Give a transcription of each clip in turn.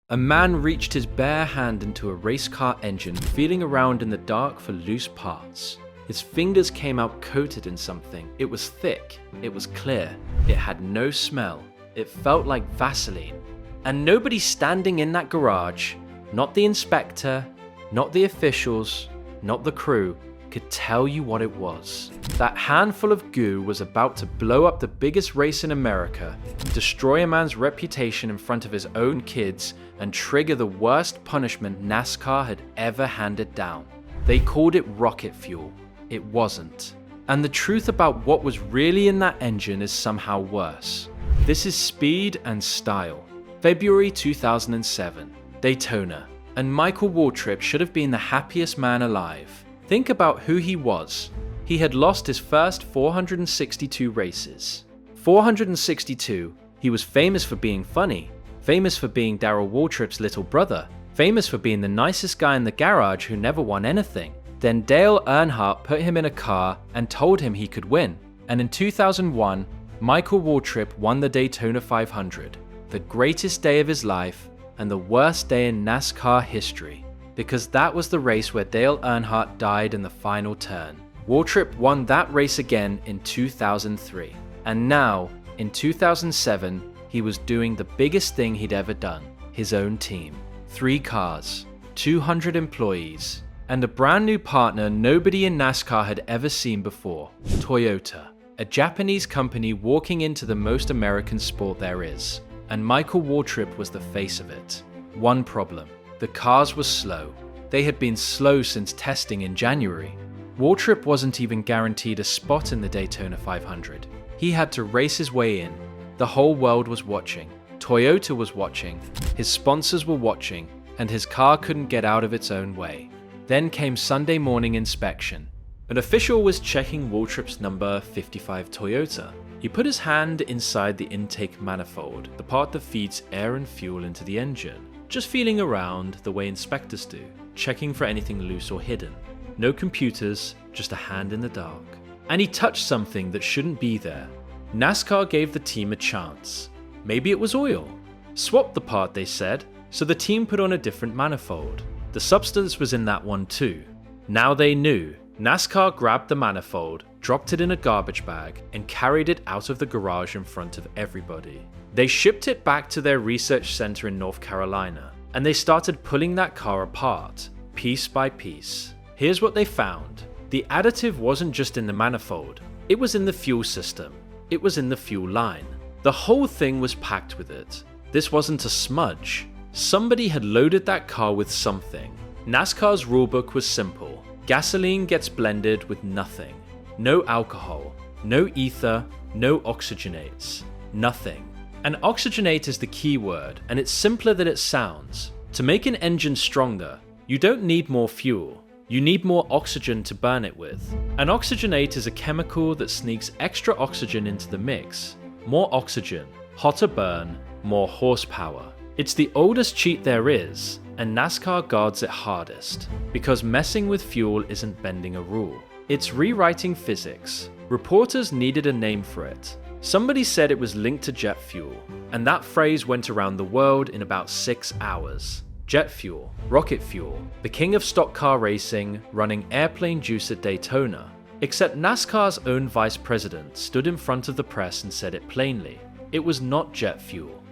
A man reached his bare hand into a race car engine, feeling around in the dark for loose parts. His fingers came out coated in something. It was thick, it was clear, it had no smell, it felt like Vaseline. And nobody standing in that garage, not the inspector, not the officials, not the crew, could tell you what it was. That handful of goo was about to blow up the biggest race in America, destroy a man's reputation in front of his own kids, and trigger the worst punishment NASCAR had ever handed down. They called it rocket fuel. It wasn't. And the truth about what was really in that engine is somehow worse. This is speed and style. February 2007, Daytona, and Michael Waltrip should have been the happiest man alive. Think about who he was. He had lost his first 462 races. 462, he was famous for being funny, famous for being Darrell Waltrip's little brother, famous for being the nicest guy in the garage who never won anything. Then Dale Earnhardt put him in a car and told him he could win. And in 2001, Michael Waltrip won the Daytona 500, the greatest day of his life and the worst day in NASCAR history, because that was the race where Dale Earnhardt died in the final turn. Waltrip won that race again in 2003, and now, in 2007, he was doing the biggest thing he'd ever done, his own team. 3 cars, 200 employees, and a brand new partner nobody in NASCAR had ever seen before, Toyota, a Japanese company walking into the most American sport there is, and Michael Waltrip was the face of it. One problem, the cars were slow. They had been slow since testing in January. Waltrip wasn't even guaranteed a spot in the Daytona 500. He had to race his way in. The whole world was watching. Toyota was watching, his sponsors were watching, and his car couldn't get out of its own way. Then came Sunday morning inspection. An official was checking Waltrip's number 55 Toyota. He put his hand inside the intake manifold, the part that feeds air and fuel into the engine, just feeling around the way inspectors do, checking for anything loose or hidden. No computers, just a hand in the dark. And he touched something that shouldn't be there. NASCAR gave the team a chance. Maybe it was oil. Swap the part, they said, so the team put on a different manifold. The substance was in that one too. Now they knew. NASCAR grabbed the manifold, dropped it in a garbage bag, and carried it out of the garage in front of everybody. They shipped it back to their research center in North Carolina, and they started pulling that car apart, piece by piece. Here's what they found. The additive wasn't just in the manifold, it was in the fuel system, it was in the fuel line. The whole thing was packed with it. This wasn't a smudge. Somebody had loaded that car with something. NASCAR's rulebook was simple. Gasoline gets blended with nothing. No alcohol, no ether, no oxygenates. Nothing. And oxygenate is the key word, and it's simpler than it sounds. To make an engine stronger, you don't need more fuel. You need more oxygen to burn it with. An oxygenate is a chemical that sneaks extra oxygen into the mix. More oxygen, hotter burn, more horsepower. It's the oldest cheat there is, and NASCAR guards it hardest, because messing with fuel isn't bending a rule. It's rewriting physics. Reporters needed a name for it. Somebody said it was linked to jet fuel, and that phrase went around the world in about 6 hours. Jet fuel, rocket fuel, the king of stock car racing, running airplane juice at Daytona. Except NASCAR's own vice president stood in front of the press and said it plainly. It was not jet fuel.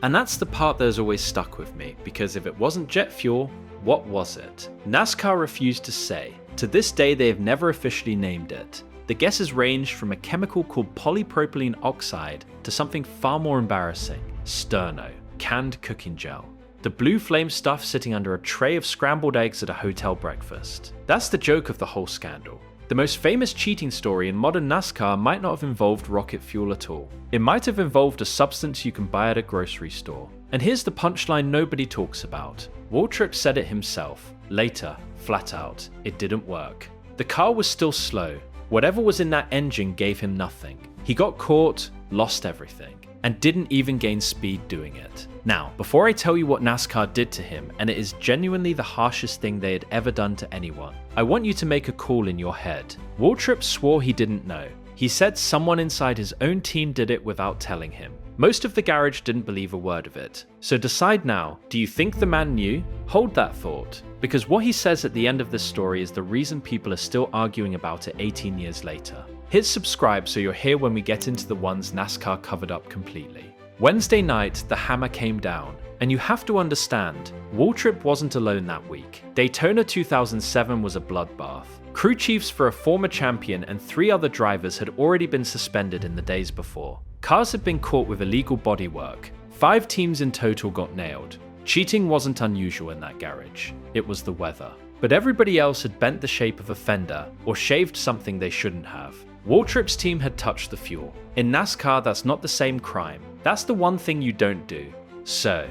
And that's the part that has always stuck with me, because if it wasn't jet fuel, what was it? NASCAR refused to say. To this day, they have never officially named it. The guesses ranged from a chemical called polypropylene oxide to something far more embarrassing, sterno, canned cooking gel. The blue flame stuff sitting under a tray of scrambled eggs at a hotel breakfast. That's the joke of the whole scandal. The most famous cheating story in modern NASCAR might not have involved rocket fuel at all. It might have involved a substance you can buy at a grocery store. And here's the punchline nobody talks about. Waltrip said it himself. Later, flat out, it didn't work. The car was still slow. Whatever was in that engine gave him nothing. He got caught, lost everything, and didn't even gain speed doing it. Now, before I tell you what NASCAR did to him, and it is genuinely the harshest thing they had ever done to anyone, I want you to make a call in your head. Waltrip swore he didn't know. He said someone inside his own team did it without telling him. Most of the garage didn't believe a word of it. So decide now, do you think the man knew? Hold that thought, because what he says at the end of this story is the reason people are still arguing about it 18 years later. Hit subscribe so you're here when we get into the ones NASCAR covered up completely. Wednesday night, the hammer came down, and you have to understand, Waltrip wasn't alone that week. Daytona 2007 was a bloodbath. Crew chiefs for a former champion and 3 other drivers had already been suspended in the days before. Cars had been caught with illegal bodywork. 5 teams in total got nailed. Cheating wasn't unusual in that garage. It was the weather. But everybody else had bent the shape of a fender or shaved something they shouldn't have. Waltrip's team had touched the fuel. In NASCAR, that's not the same crime. That's the one thing you don't do. So,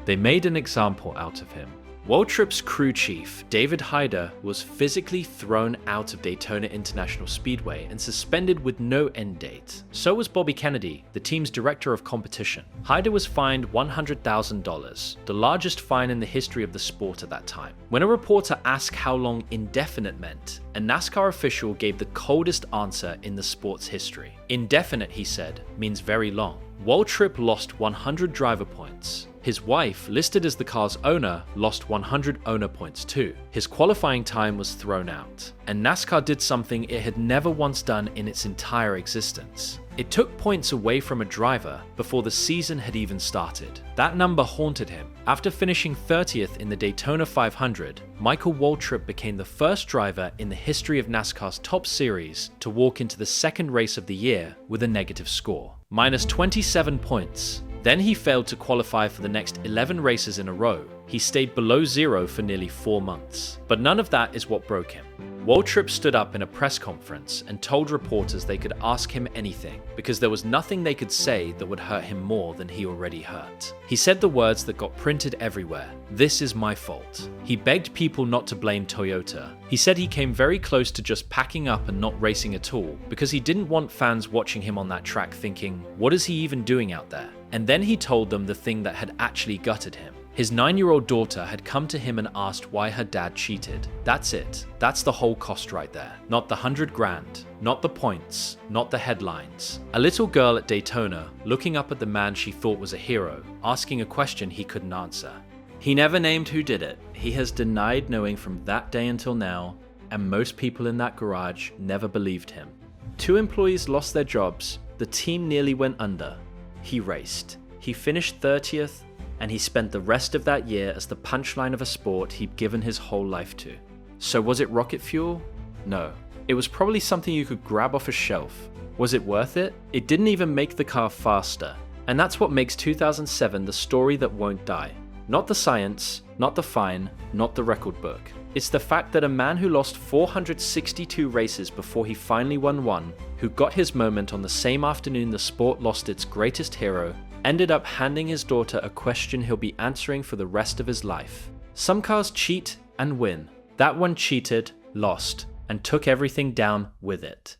they made an example out of him. Waltrip's crew chief, David Hyder, was physically thrown out of Daytona International Speedway and suspended with no end date. So was Bobby Kennedy, the team's director of competition. Hyder was fined $100,000, the largest fine in the history of the sport at that time. When a reporter asked how long indefinite meant, a NASCAR official gave the coldest answer in the sport's history. Indefinite, he said, means very long. Waltrip lost 100 driver points. His wife, listed as the car's owner, lost 100 owner points too. His qualifying time was thrown out, and NASCAR did something it had never once done in its entire existence. It took points away from a driver before the season had even started. That number haunted him. After finishing 30th in the Daytona 500, Michael Waltrip became the first driver in the history of NASCAR's top series to walk into the second race of the year with a negative score, minus 27 points. Then he failed to qualify for the next 11 races in a row. He stayed below 0 for nearly 4 months. But none of that is what broke him. Waltrip stood up in a press conference and told reporters they could ask him anything because there was nothing they could say that would hurt him more than he already hurt. He said the words that got printed everywhere: "This is my fault." He begged people not to blame Toyota. He said he came very close to just packing up and not racing at all because he didn't want fans watching him on that track thinking, what is he even doing out there? And then he told them the thing that had actually gutted him. His 9-year-old daughter had come to him and asked why her dad cheated. That's it. That's the whole cost right there. Not the 100 grand, not the points, not the headlines. A little girl at Daytona, looking up at the man she thought was a hero, asking a question he couldn't answer. He never named who did it. He has denied knowing from that day until now, and most people in that garage never believed him. 2 employees lost their jobs. The team nearly went under. He raced. He finished 30th, and he spent the rest of that year as the punchline of a sport he'd given his whole life to. So was it rocket fuel? No. It was probably something you could grab off a shelf. Was it worth it? It didn't even make the car faster. And that's what makes 2007 the story that won't die. Not the science, not the fine, not the record book. It's the fact that a man who lost 462 races before he finally won one, who got his moment on the same afternoon the sport lost its greatest hero, ended up handing his daughter a question he'll be answering for the rest of his life. Some cars cheat and win. That one cheated, lost, and took everything down with it.